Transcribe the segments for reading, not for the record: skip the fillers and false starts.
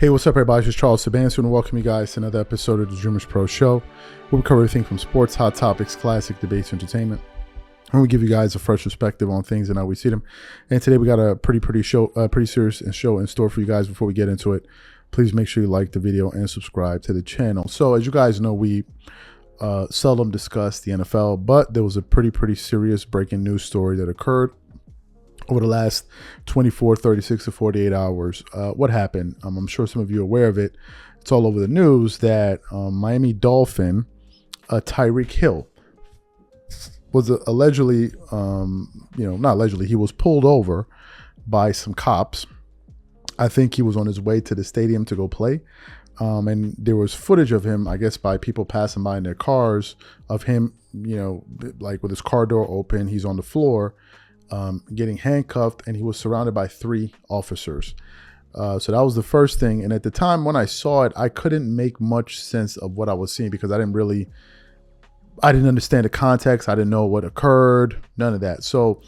Hey, what's up, everybody? This is Charles Sabansu, and welcome you guys to another episode of the DREAMERSPRO show, where we cover everything from sports, hot topics, classic debates, entertainment, and we give you guys a fresh perspective on things and how we see them. And today we got a pretty serious show in store for you guys. Before we get into it, please make sure you like the video and subscribe to the channel. So, as you guys know, we seldom discuss the NFL, but there was a pretty serious breaking news story that occurred over the last 24, 36 to 48 hours. What happened? I'm sure some of you are aware of it. It's all over the news that Miami Dolphin, Tyreke Hill, was allegedly, not allegedly, he was pulled over by some cops. I think he was on his way to the stadium to go play. And there was footage of him, I guess, by people passing by in their cars of him, like with his car door open, he's on the floor, getting handcuffed, and he was surrounded by 3 officers. So that was the first thing. And at the time when I saw it, I couldn't make much sense of what I was seeing because I didn't understand the context. I didn't know what occurred, none of that. So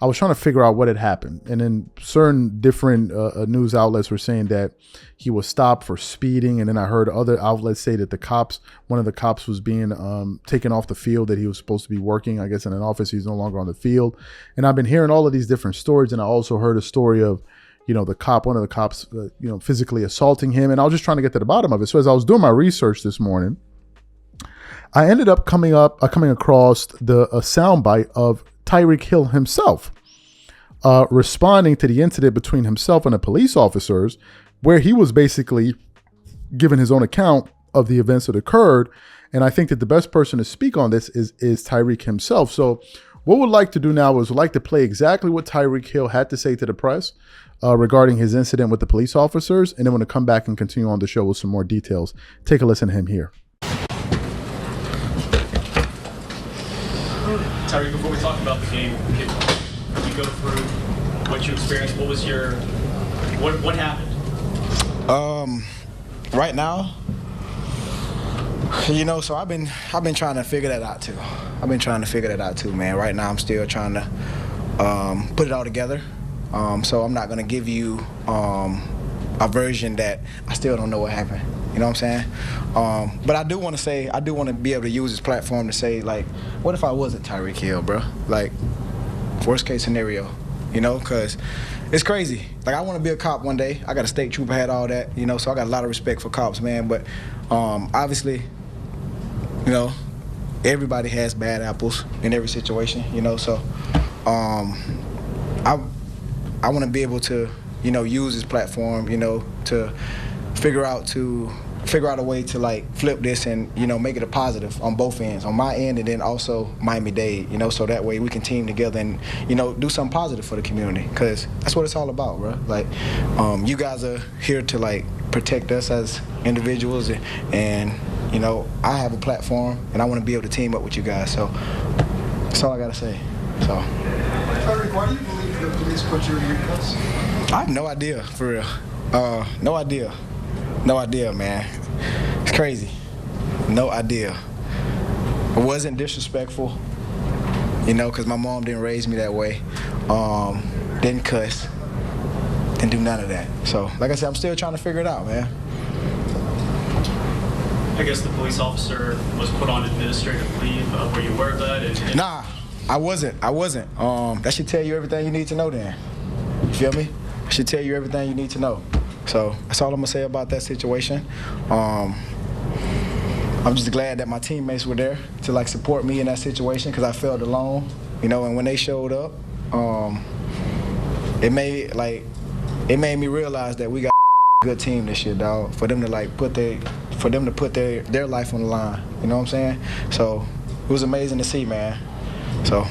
I was trying to figure out what had happened. And then certain different news outlets were saying that he was stopped for speeding. And then I heard other outlets say that one of the cops was being taken off the field, that he was supposed to be working, I guess, in an office. He's no longer on the field. And I've been hearing all of these different stories. And I also heard a story of, one of the cops, physically assaulting him. And I was just trying to get to the bottom of it. So as I was doing my research this morning, I ended up coming across a soundbite of Tyreke Hill himself responding to the incident between himself and the police officers, where he was basically giving his own account of the events that occurred. And I think that the best person to speak on this is Tyreke himself. So what we'd like to do now is we'd like to play exactly what Tyreke Hill had to say to the press regarding his incident with the police officers. And then we're going to come back and continue on the show with some more details. Take a listen to him here. Tyreke, before we talk about the game, can you go through what you experienced? What was what happened? Right now, so I've been trying to figure that out too. Man. Right now, I'm still trying to put it all together. So I'm not gonna give you a version that I still don't know what happened. You know what I'm saying? But I do want to be able to use this platform to say, like, what if I wasn't Tyreke Hill, bro? Like, worst case scenario, because it's crazy. Like, I want to be a cop one day. I got a state trooper hat, all that, so I got a lot of respect for cops, man. But obviously, everybody has bad apples in every situation, so I want to be able to, use this platform, to figure out a way to, like, flip this and make it a positive on both ends, on my end and then also Miami-Dade, so that way we can team together and do something positive for the community, because that's what it's all about, bro. Like, you guys are here to, like, protect us as individuals, and I have a platform and I want to be able to team up with you guys, so that's all I gotta say. So Tyreke, why do you believe the police put you in handcuffs? I have no idea, for real. No idea, man. It's crazy. No idea. It wasn't disrespectful, because my mom didn't raise me that way. Didn't cuss. Didn't do none of that. So, like I said, I'm still trying to figure it out, man. I guess the police officer was put on administrative leave. Were you aware of that? Nah, I wasn't. That should tell you everything you need to know then. You feel me? It should tell you everything you need to know. So that's all I'm gonna say about that situation. I'm just glad that my teammates were there to, like, support me in that situation, because I felt alone, and when they showed up, it made me realize that we got a good team this year, dog. For them to, like, put their life on the line, you know what I'm saying? So it was amazing to see, man. So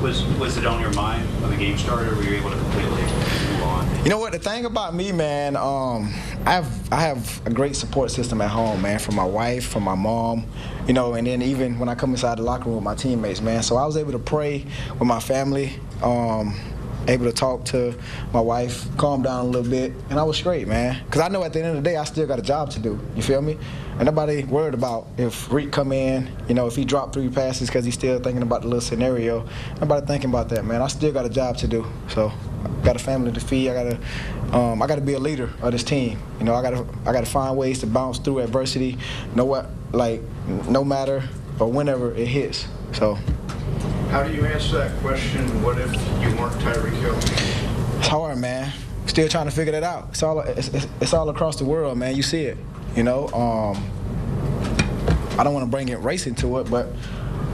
was it on your mind when the game started, or were you able to completely move on? You know what, the thing about me, man, I have a great support system at home, man, from my wife, from my mom, and then even when I come inside the locker room with my teammates, man. So I was able to pray with my family, able to talk to my wife, calm down a little bit, and I was straight, man. Because I know at the end of the day, I still got a job to do. You feel me? And nobody worried about if Reek come in, you know, if he dropped 3 passes because he's still thinking about the little scenario. Nobody thinking about that, man. I still got a job to do. So I got a family to feed. I gotta be a leader of this team. You know, I gotta find ways to bounce through adversity. No matter or whenever it hits. So. How do you answer that question, what if you weren't Tyreke Hill? It's hard, man. Still trying to figure that out. It's all across the world, man. You see it, you know. I don't want to bring it race into it, but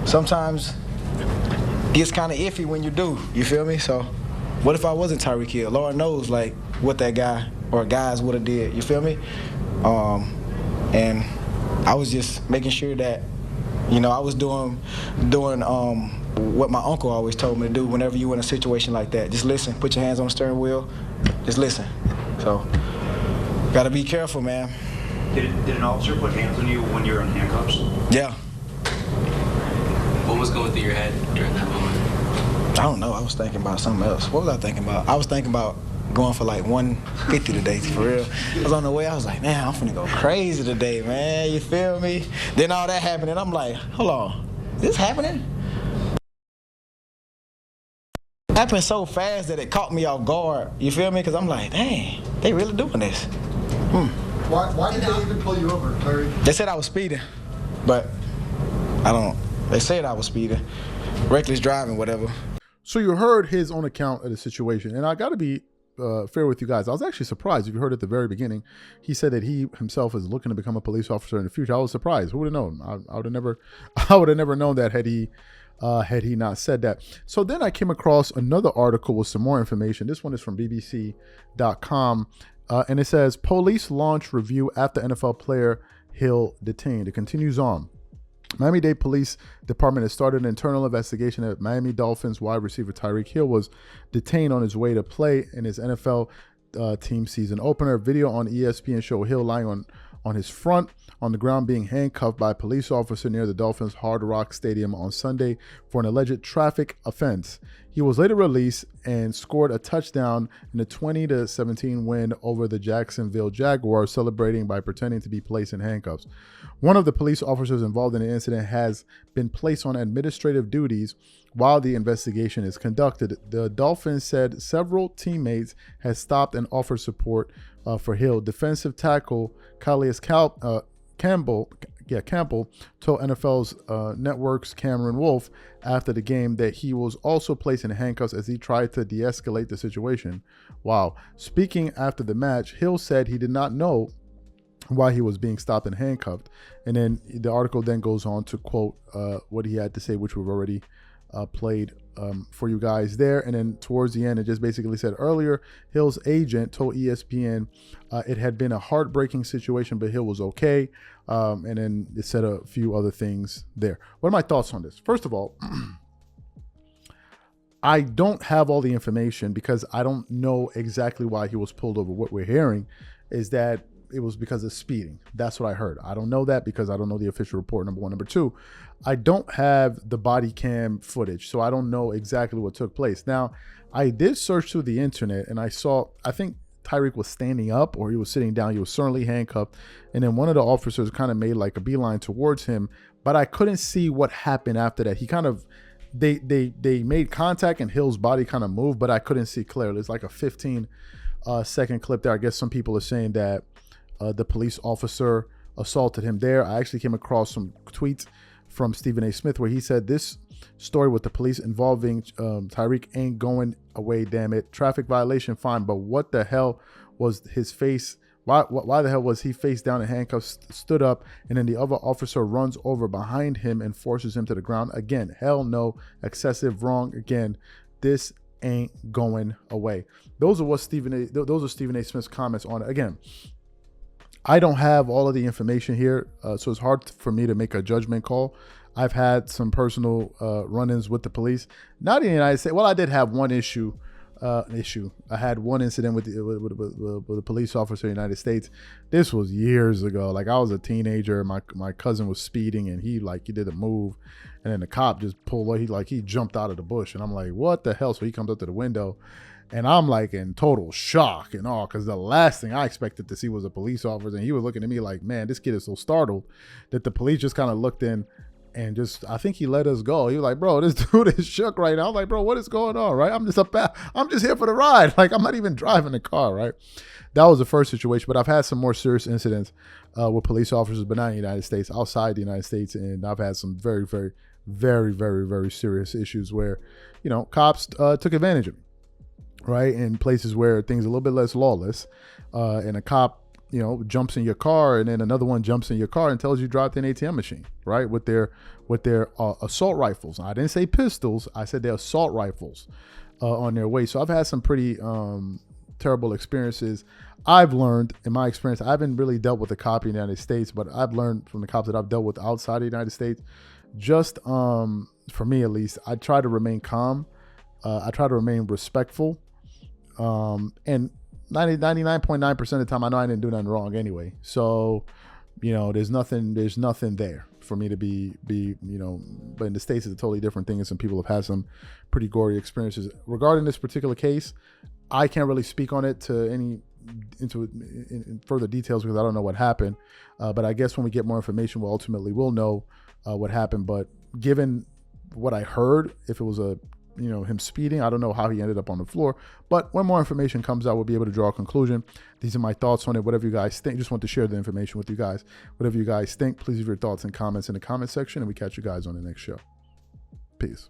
sometimes it gets kind of iffy when you do. You feel me? So what if I wasn't Tyreke Hill? Lord knows, like, what that guy or guys would have did. You feel me? And I was just making sure that, you know, I was doing what my uncle always told me to do whenever you in a situation like that. Just listen, put your hands on the steering wheel, just listen. So, gotta be careful, man. Did an officer put hands on you when you were in handcuffs? Yeah. What was going through your head during that moment? I don't know, I was thinking about something else. What was I thinking about? I was thinking about going for like 150 today, for real. I was on the way, I was like, man, I'm finna go crazy today, man, you feel me? Then all that happened, and I'm like, hold on, is this happening? It happened so fast that it caught me off guard, you feel me? Because I'm like, dang, they really doing this. Why did they even pull you over, Tyreke? They said I was speeding, but they said I was speeding. Reckless driving, whatever. So you heard his own account of the situation, and I got to be fair with you guys. I was actually surprised. If you heard at the very beginning, he said that he himself is looking to become a police officer in the future. I was surprised. Who would have known? I would have never known that had he not said that. So then I came across another article with some more information. This one is from BBC.com, and it says police launch review after NFL player Hill detained. It continues on. Miami-Dade Police Department has started an internal investigation that Miami Dolphins wide receiver Tyreke Hill was detained on his way to play in his NFL team season opener. Video on ESPN show Hill lying on his front on the ground being handcuffed by a police officer near the Dolphins Hard Rock Stadium on Sunday for an alleged traffic offense. He was later released and scored a touchdown in a 20-17 win over the Jacksonville Jaguars, celebrating by pretending to be placed in handcuffs. One of the police officers involved in the incident has been placed on administrative duties while the investigation is conducted. The Dolphins said several teammates had stopped and offered support for Hill. Defensive tackle Calais Campbell told NFL's Network's Cameron Wolfe after the game that he was also placed in handcuffs as he tried to de-escalate the situation. Wow. Speaking after the match, Hill said he did not know why he was being stopped and handcuffed. And then the article then goes on to quote what he had to say, which we've already played for you guys there. And then towards the end, it just basically said earlier, Hill's agent told ESPN it had been a heartbreaking situation, but Hill was okay. And then it said a few other things there. What are my thoughts on this? First of all, I don't have all the information because I don't know exactly why he was pulled over. What we're hearing is that it was because of speeding. That's what I heard. I don't know that because I don't know the official report, number one. Number two, I don't have the body cam footage, so I don't know exactly what took place. Now, I did search through the internet and I think Tyreke was standing up or he was sitting down. He was certainly handcuffed. And then one of the officers kind of made like a beeline towards him, but I couldn't see what happened after that. He kind of, they made contact and Hill's body kind of moved, but I couldn't see clearly. It's like a 15-second clip there. I guess some people are saying that the police officer assaulted him there. I actually came across some tweets from Stephen A. Smith where he said this story with the police involving Tyreke ain't going away, damn it. Traffic violation, fine, but what the hell was his face? Why the hell was he face down in handcuffs, stood up, and then the other officer runs over behind him and forces him to the ground? Again, hell no, excessive, wrong. Again, this ain't going away. Those are Stephen A. Smith's comments on it. Again, I don't have all of the information here, so it's hard for me to make a judgment call. I've had some personal run-ins with the police, not in the United States. Well, I did have one issue I had one incident with a police officer in the United States. This was years ago. Like, I was a teenager. My cousin was speeding, and he did a move, and then the cop just pulled. He jumped out of the bush, and I'm like, what the hell? So he comes up to the window, and I'm like in total shock and all, because the last thing I expected to see was a police officer, and he was looking at me like, man, this kid is so startled that the police just kind of looked in. And I think he let us go. He was like, bro, this dude is shook right now. I'm like, bro, what is going on, right? I'm just here for the ride. Like, I'm not even driving the car, right? That was the first situation. But I've had some more serious incidents with police officers, but not in the United States, outside the United States. And I've had some very, very, very, very, very serious issues where, cops took advantage of me, right? In places where things are a little bit less lawless. And a cop, jumps in your car, and then another one jumps in your car and tells you drop an ATM machine, right? With their assault rifles. I didn't say pistols. I said their assault rifles on their way. So I've had some pretty terrible experiences. I've learned in my experience, I haven't really dealt with a cop in the United States, but I've learned from the cops that I've dealt with outside the United States, just for me at least, I try to remain calm. I try to remain respectful. And 99.9% of the time, I know I didn't do nothing wrong anyway. So, there's nothing there for me to be, but in the States, it's a totally different thing. And some people have had some pretty gory experiences regarding this particular case. I can't really speak on it in further details because I don't know what happened. But I guess when we get more information, we'll know what happened. But given what I heard, if it was him speeding, I don't know how he ended up on the floor, but when more information comes out, we'll be able to draw a conclusion. These are my thoughts on it. Whatever you guys think, just want to share the information with you guys. Whatever you guys think, please leave your thoughts and comments in the comment section, and we catch you guys on the next show. Peace.